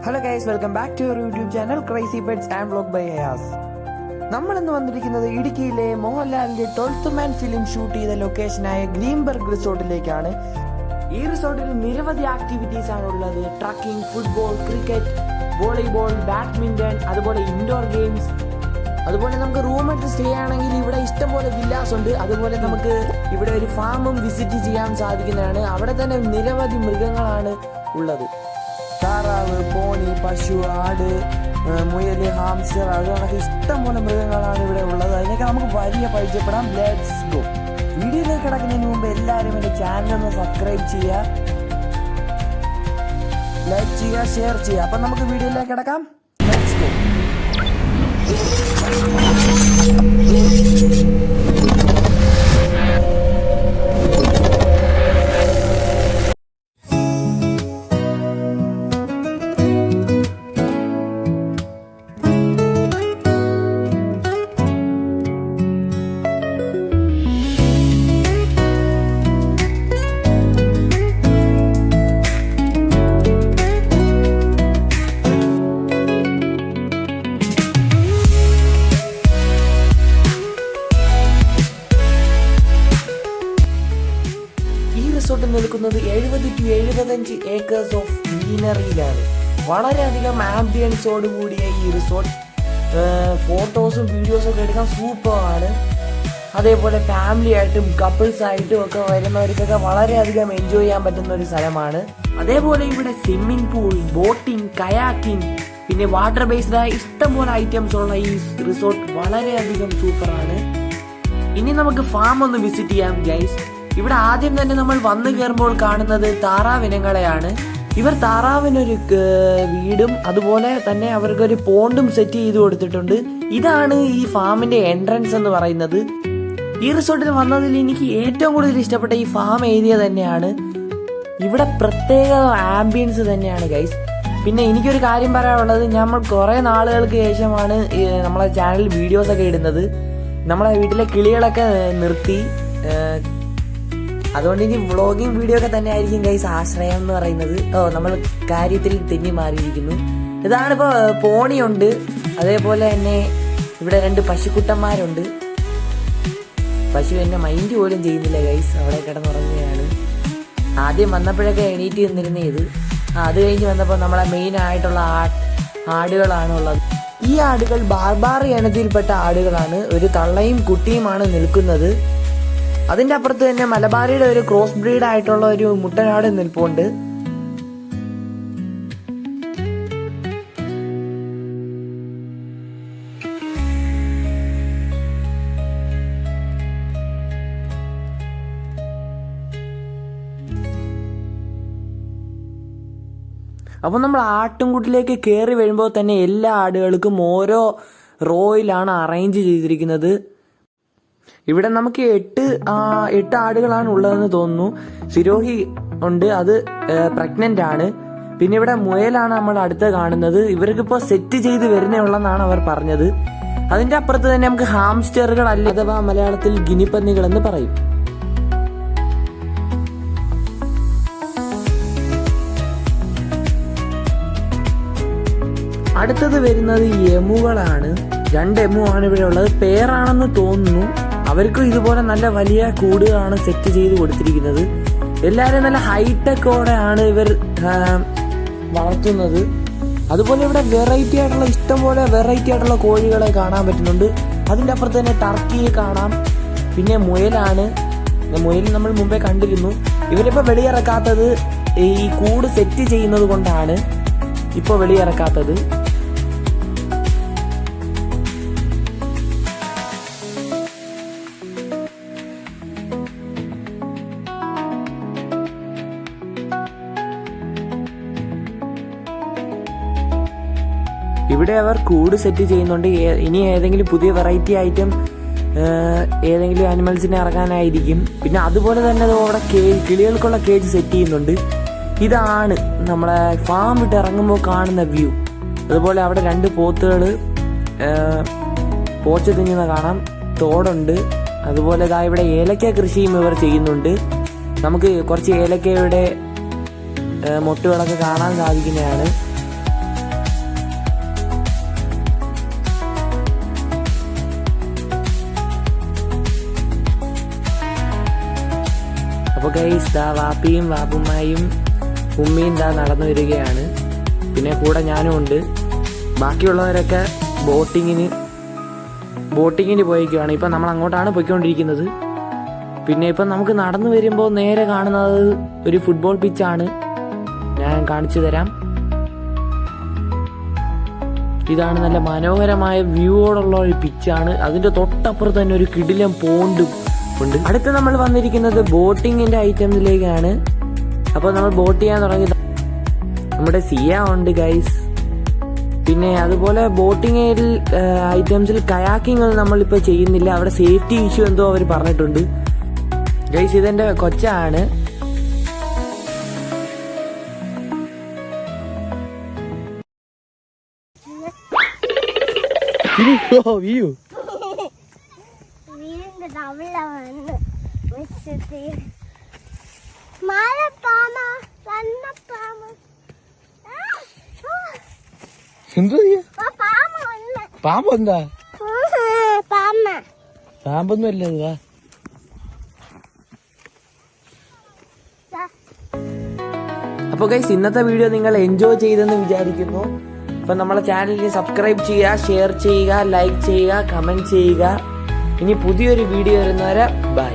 Hello guys, welcome back to your YouTube channel crazy pets and vlog by Hayas. നമ്മൾ ഇന്ന് വന്നിരിക്കുന്നത് ഇടുക്കിയിലെ മോഹൻലാലിന്റെ 12th മാൻ ഫിലിം ഷൂട്ട് ചെയ്ത ലൊക്കേഷനായ ഗ്രീൻബർഗ് റിസോർട്ടിലേക്കാണ്. ഈ റിസോർട്ടിൽ നിരവധി ആക്ടിവിറ്റീസ് ആണ് ഉള്ളത്. Trekking, football, cricket, volleyball, badminton, അതുപോലെ ഇൻഡോർ ഗെയിംസ്. അതുപോലെ നമുക്ക് റൂം എടുത്ത് സ്റ്റേ ആണെങ്കിൽ ഇവിടെ ഇഷ്ടംപോലെ വില്ലാസ് ഉണ്ട്. അതുപോലെ നമുക്ക് ഇവിടെ ഒരു ഫാമും വിസിറ്റ് ചെയ്യാൻ സാധിക്കുന്നതാണ്. അവിടെ തന്നെ നിരവധി മൃഗങ്ങളാണ് ഉള്ളത്. താറാവ്, പോണി, പശു, ആട്, മുയല്, ഹാംസ്റ്റർ, അതുകൊണ്ടൊക്കെ ഇഷ്ടംപോലെ മൃഗങ്ങളാണ് ഇവിടെ ഉള്ളത്. അതിനൊക്കെ നമുക്ക് വലിയ പരിചയപ്പെടാം. Let's go. വീഡിയോയിലേക്ക് കിടക്കുന്നതിന് മുമ്പ് എല്ലാവരും എൻ്റെ ചാനൽ ഒന്ന് സബ്സ്ക്രൈബ് ചെയ്യുക, ലൈക്ക് ചെയ്യുക, ഷെയർ ചെയ്യുക. അപ്പം നമുക്ക് വീഡിയോയിലേക്ക് കിടക്കാം. Let's go. റിസോർട്ട് നിൽക്കുന്നത് 70 to 75 ഏക്കേഴ്സ് ഓഫ് ഗ്രീനറിയിലാണ്. വളരെയധികം ആംബിയൻസോട് കൂടിയ ഈ റിസോർട്ട് ഫോട്ടോസും വീഡിയോസും ഒക്കെ എടുക്കാൻ സൂപ്പറാണ്. അതേപോലെ ഫാമിലി ആയിട്ടും കപ്പിൾസ് ആയിട്ടും ഒക്കെ വരുന്നവർക്കൊക്കെ വളരെയധികം എൻജോയ് ചെയ്യാൻ പറ്റുന്ന ഒരു സ്ഥലമാണ്. അതേപോലെ ഇവിടെ സ്വിമ്മിംഗ് പൂൾ, ബോട്ടിംഗ്, കയാക്കിംഗ്, പിന്നെ വാട്ടർ ബേസ്ഡായ ഇഷ്ടംപോലെ ഐറ്റംസ് ഉള്ള ഈ റിസോർട്ട് വളരെയധികം സൂപ്പറാണ്. ഇനി നമുക്ക് ഫാം ഒന്ന് വിസിറ്റ് ചെയ്യാം ഗൈസ്. ഇവിടെ ആദ്യം തന്നെ നമ്മൾ വന്നു കയറുമ്പോൾ കാണുന്നത് താറാവിനങ്ങളെയാണ്. ഇവർ താറാവിനൊരു വീടും അതുപോലെ തന്നെ അവർക്കൊരു പോണ്ടും സെറ്റ് ചെയ്ത് കൊടുത്തിട്ടുണ്ട്. ഇതാണ് ഈ ഫാമിന്റെ എൻട്രൻസ് എന്ന് പറയുന്നത്. ഈ റിസോർട്ടിൽ വന്നതിൽ എനിക്ക് ഏറ്റവും കൂടുതൽ ഇഷ്ടപ്പെട്ട ഈ ഫാം ഏരിയ തന്നെയാണ്. ഇവിടെ പ്രത്യേക ആംബിയൻസ് തന്നെയാണ് ഗൈസ്. പിന്നെ എനിക്കൊരു കാര്യം പറയാനുള്ളത്, നമ്മൾ കുറെ നാളുകൾക്ക് ശേഷമാണ് നമ്മളെ ചാനലിൽ വീഡിയോസ് ഒക്കെ ഇടുന്നത്. നമ്മളെ വീട്ടിലെ കിളികളൊക്കെ നിർത്തി, അതുകൊണ്ട് ഇനി വ്ളോഗിങ് വീഡിയോ ഒക്കെ തന്നെ ആയിരിക്കും ഗൈസ് ആശ്രയം എന്ന് പറയുന്നത്. നമ്മൾ കാര്യത്തിൽ തെന്നി മാറിയിരിക്കുന്നു. ഇതാണിപ്പോൾ പോണിയുണ്ട്, അതേപോലെ തന്നെ ഇവിടെ 2 പശുക്കുട്ടന്മാരുണ്ട്. പശു എന്നെ മൈൻഡ് പോലും ചെയ്യുന്നില്ല ഗൈസ്, അവിടെ കിടന്നുറങ്ങുകയാണ്. ആദ്യം വന്നപ്പോഴൊക്കെ എണീറ്റ് നിന്നിരുന്നത്. അത് കഴിഞ്ഞ് വന്നപ്പോൾ നമ്മളെ മെയിൻ ആയിട്ടുള്ള ആടുകളാണ് ഉള്ളത്. ഈ ആടുകൾ ബാർബാറി ഇനത്തിൽപ്പെട്ട ആടുകളാണ്. ഒരു തള്ളയും കുട്ടിയുമാണ് നിൽക്കുന്നത്. അതിന്റെ അപ്പുറത്ത് തന്നെ മലബാറിയുടെ ഒരു ക്രോസ് ബ്രീഡ് ആയിട്ടുള്ള ഒരു മുട്ടനാട് നിൽപ്പുണ്ട്. അപ്പോൾ നമ്മൾ ആട്ടിൻകൂട്ടിലേക്ക് കയറി വരുമ്പോൾ തന്നെ എല്ലാ ആടുകൾക്കും ഓരോ റോയിലാണ് അറേഞ്ച് ചെയ്തിരിക്കുന്നത്. ഇവിടെ നമുക്ക് 8 ആടുകളാണ് ഉള്ളതെന്ന് തോന്നുന്നു. സിരോഹി ഉണ്ട്, അത് പ്രഗ്നന്റ് ആണ്. പിന്നെ ഇവിടെ മുയലാണ് നമ്മൾ അടുത്ത് കാണുന്നത്. ഇവർക്കിപ്പോൾ സെറ്റ് ചെയ്ത് വരുന്നേ ഉള്ളെന്നാണ് അവർ പറഞ്ഞത്. അതിന്റെ അപ്പുറത്ത് തന്നെ നമുക്ക് ഹാംസ്റ്ററുകൾ, അഥവാ മലയാളത്തിൽ ഗിനിപ്പന്നികൾ എന്ന് പറയും. അടുത്തത് വരുന്നത് എമുകളാണ്. 2 എമു ആണ് ഇവിടെ ഉള്ളത്. പേരാണെന്ന് തോന്നുന്നു. അവർക്കും ഇതുപോലെ നല്ല വലിയ കൂടുകളാണ് സെറ്റ് ചെയ്ത് കൊടുത്തിരിക്കുന്നത്. എല്ലാവരും നല്ല ഹൈടെക്കോടെയാണ് ഇവർ വളർത്തുന്നത്. അതുപോലെ ഇവിടെ വെറൈറ്റി ആയിട്ടുള്ള ഇഷ്ടംപോലെ വെറൈറ്റി ആയിട്ടുള്ള കോഴികളെ കാണാൻ പറ്റുന്നുണ്ട്. അതിൻ്റെ അപ്പുറത്ത് തന്നെ ടർക്കിയെ കാണാം. പിന്നെ മുയലാണ്. മുയൽ നമ്മൾ മുമ്പേ കണ്ടിരുന്നു. ഇവരിപ്പോൾ വെളിയിറക്കാത്തത് ഈ കൂട് സെറ്റ് ചെയ്യുന്നത് കൊണ്ടാണ് ഇപ്പോൾ വെളിയിറക്കാത്തത്. ഇവിടെ അവർ കൂട് സെറ്റ് ചെയ്യുന്നുണ്ട്. ഇനി ഏതെങ്കിലും പുതിയ വെറൈറ്റി ഐറ്റം ഏതെങ്കിലും ആനിമൽസിനെ ഇറങ്ങാനായിരിക്കും. പിന്നെ അതുപോലെ തന്നെ അവിടെ കിളികൾക്കുള്ള കേജ് സെറ്റ് ചെയ്യുന്നുണ്ട്. ഇതാണ് നമ്മളെ ഫാം വിട്ട് ഇറങ്ങുമ്പോൾ കാണുന്ന വ്യൂ. അതുപോലെ അവിടെ 2 പോത്തുകൾ പോച്ച തിന്നുന്ന കാണാം. തോടുണ്ട്. അതുപോലെ ഇവിടെ ഏലക്ക കൃഷിയും ഇവർ ചെയ്യുന്നുണ്ട്. നമുക്ക് കുറച്ച് ഏലക്കയുടെ മൊട്ടുകളൊക്കെ കാണാൻ സാധിക്കുന്നതാണ്. ഗൈസ് ദാ വാപ്പിയും വാപ്പുമ്മയും ഉമ്മയും ദാ നടന്നു വരികയാണ്. പിന്നെ കൂടെ ഞാനും ഉണ്ട്. ബാക്കിയുള്ളവരൊക്കെ ബോട്ടിങ്ങിന് പോയിക്കുകയാണ്. ഇപ്പം നമ്മൾ അങ്ങോട്ടാണ് പോയിക്കൊണ്ടിരിക്കുന്നത്. പിന്നെ ഇപ്പം നമുക്ക് നടന്നു വരുമ്പോൾ നേരെ കാണുന്നത് ഒരു ഫുട്ബോൾ പിച്ചാണ്. ഞാൻ കാണിച്ചു തരാം. ഇതാണ് നല്ല മനോഹരമായ വ്യൂയോടുള്ള ഒരു പിച്ചാണ്. അതിൻ്റെ തൊട്ടപ്പുറത്ത് തന്നെ ഒരു കിടിലം പോണ്ടും ഉണ്ട്. അടുത്ത് നമ്മൾ വന്നിരിക്കുന്നത് ബോട്ടിങ്ങിൻ്റെ ഐറ്റംസിലേക്കാണ്. അപ്പോൾ നമ്മൾ ബോട്ട് ചെയ്യാൻ തുടങ്ങി. നമ്മുടെ സിയ ഉണ്ട് ഗൈസ്. പിന്നെ അതുപോലെ ബോട്ടിങ്ങിൽ ഐറ്റംസിൽ കയാക്കിങ് നമ്മളിപ്പോൾ ചെയ്യുന്നില്ല. അവിടെ സേഫ്റ്റി ഇഷ്യൂ എന്തോ അവർ പറഞ്ഞിട്ടുണ്ട് ഗൈസ്. ഇതെൻ്റെ കൊച്ചാണ്. വ്യൂ പാമ്പെന്താ? പാമ്പൊന്നും അല്ല ഇത്. അപ്പോൾ ഗൈസ് ഇന്നത്തെ വീഡിയോ നിങ്ങൾ എൻജോയ് ചെയ്തെന്ന് വിചാരിക്കുന്നു. അപ്പം നമ്മളെ ചാനലിൽ സബ്സ്ക്രൈബ് ചെയ്യുക, ഷെയർ ചെയ്യുക, ലൈക്ക് ചെയ്യുക, കമൻറ്റ് ചെയ്യുക. ഇനി പുതിയൊരു വീഡിയോ വരുന്നവരെ ബൈ.